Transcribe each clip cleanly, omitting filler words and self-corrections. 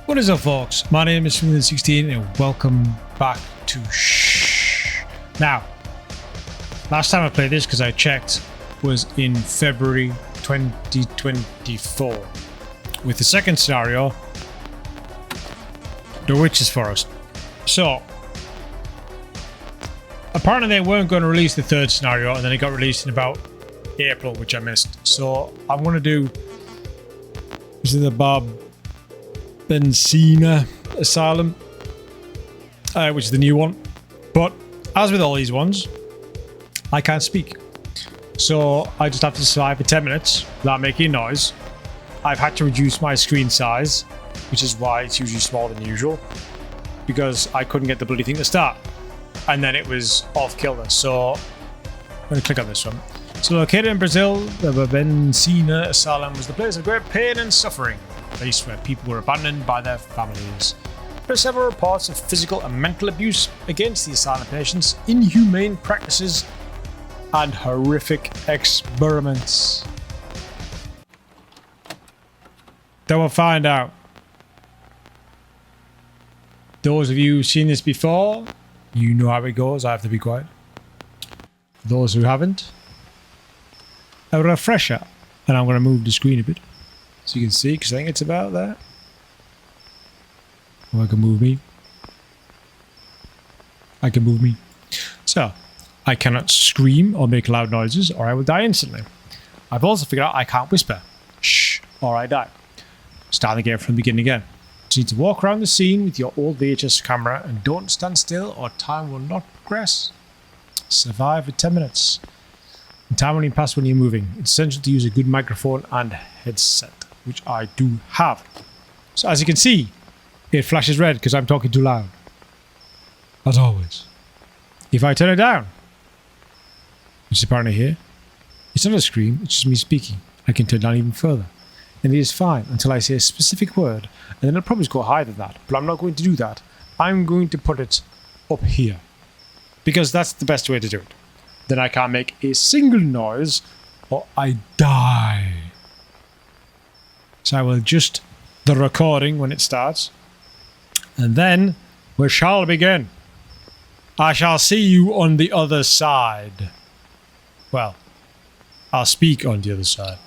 What is up, folks? My name is Smooth16 and welcome back to Shhh. Now, last time I played this, because I checked, was in February 2024 with the second scenario, The Witch's Forest. So, apparently they weren't going to release the third scenario, and then it got released in about April, which I missed. So, I'm going to do... Is it the Barbacena Asylum, which is the new one. But as with all these ones, I can't speak, so I just have to survive for 10 minutes without making noise. I've had to reduce my screen size, which is why it's usually smaller than usual, because I couldn't get the bloody thing to start, and then it was off kilter. So I'm going to click on this one. So, located in Brazil, the Barbacena Asylum was the place of great pain and suffering, a place where people were abandoned by their families. There are several reports of physical and mental abuse against the asylum patients, inhumane practices, and horrific experiments. Then we'll find out. Those of you who've seen this before, you know how it goes. I have to be quiet. Those who haven't, a refresher, and I'm going to move the screen a bit so you can see, because I think it's about there. Or I can move me. I can move me. So, I cannot scream or make loud noises, or I will die instantly. I've also figured out I can't whisper. Shh, or I die. Start the game from the beginning again. You need to walk around the scene with your old VHS camera, and don't stand still or time will not progress. Survive for 10 minutes. And time only passes when you're moving. It's essential to use a good microphone and headset, which I do have. So as you can see, it flashes red because I'm talking too loud. As always. If I turn it down, which is apparently here, it's not a scream, it's just me speaking. I can turn it down even further. And it is fine until I say a specific word, and then it'll probably go higher than that. But I'm not going to do that. I'm going to put it up here, because that's the best way to do it. Then I can't make a single noise, or I die. So I will adjust the recording when it starts, and then we shall begin. I shall see you on the other side. Well, I'll speak on the other side.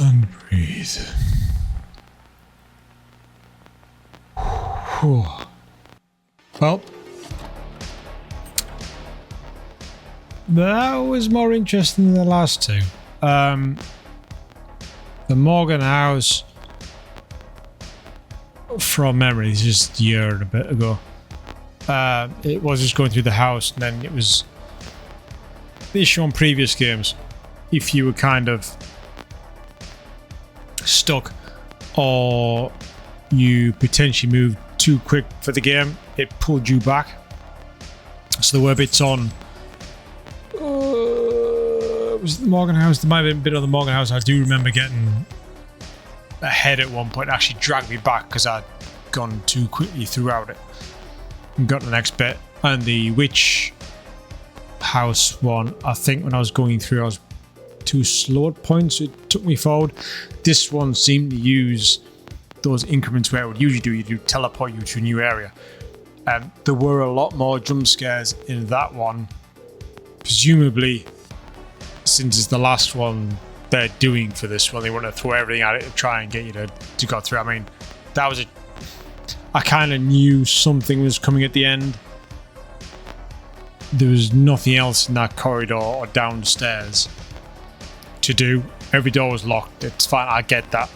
And breathe. Well, that was more interesting than the last two. The Morgan house, from memory, is just a year and a bit ago. It was just going through the house, and then it was the issue on previous games. If you were kind of stuck or you potentially moved too quick for the game, it pulled you back. So there were bits on was it the Morgan house? There might have been a bit on the Morgan house. I do remember getting ahead at one point. It actually dragged me back because I'd gone too quickly throughout it and got to the next bit. And the witch house one, I think when I was going through I was too slow at points, it took me forward. This one seemed to use those increments where it would usually do, you do teleport you to a new area. There were a lot more jump scares in that one, presumably since it's the last one they're doing for this one. They want to throw everything at it to try and get you to go through. I mean, that was I kind of knew something was coming at the end. There was nothing else in that corridor or downstairs to do. Every door was locked. It's fine, I get that.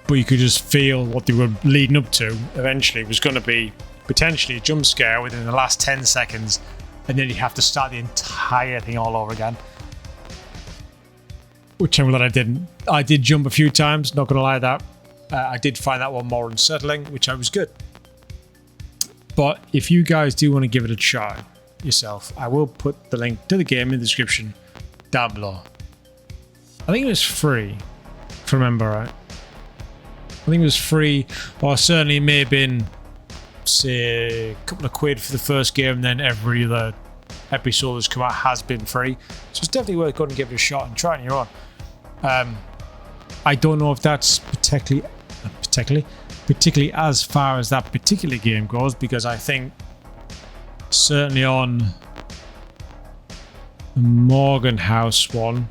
But you could just feel what they were leading up to eventually was going to be potentially a jump scare within the last 10 seconds, and then you have to start the entire thing all over again. Which I'm glad I didn't. I did jump a few times, not going to lie that. I did find that one more unsettling, which I was good. But if you guys do want to give it a try yourself, I will put the link to the game in the description down below. I think it was free, if I remember right. I think it was free, or certainly it may have been, say, a couple of quid for the first game, and then every other episode that's come out has been free. So it's definitely worth going and give it a shot and trying your own. I don't know if that's particularly as far as that particular game goes, because I think certainly on the Morgan House one,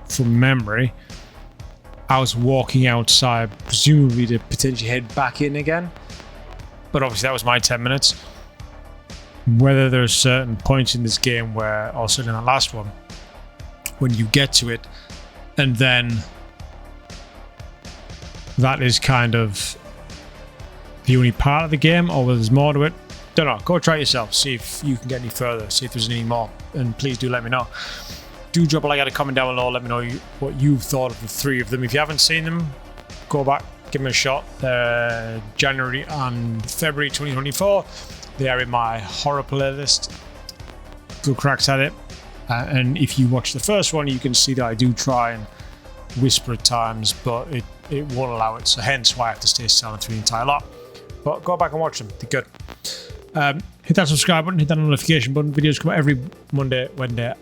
from memory, I was walking outside, presumably to potentially head back in again. But obviously that was my 10 minutes. Whether there's certain points in this game where, or certainly in the last one, when you get to it, and then that is kind of the only part of the game, or whether there's more to it, don't know. Go try it yourself, see if you can get any further, see if there's any more, and please do let me know. Do drop a like and a comment down below, let me know what you've thought of the three of them. If you haven't seen them, go back, give them a shot. They're January and February 2024. They are in my horror playlist. Good cracks at it. And if you watch the first one, you can see that I do try and whisper at times, but it won't allow it. So hence why I have to stay silent through the entire lot. But go back and watch them. They're good. Hit that subscribe button, hit that notification button. Videos come out every Monday, Wednesday.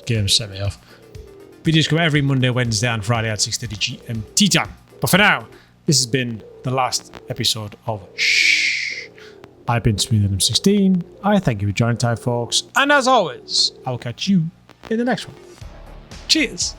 Game set me off. Videos come every Monday, Wednesday, and Friday at 6:30 GMT time. But for now, this has been the last episode of Shh. I've been SmoothM16. I thank you for joining time, folks. And as always, I will catch you in the next one. Cheers.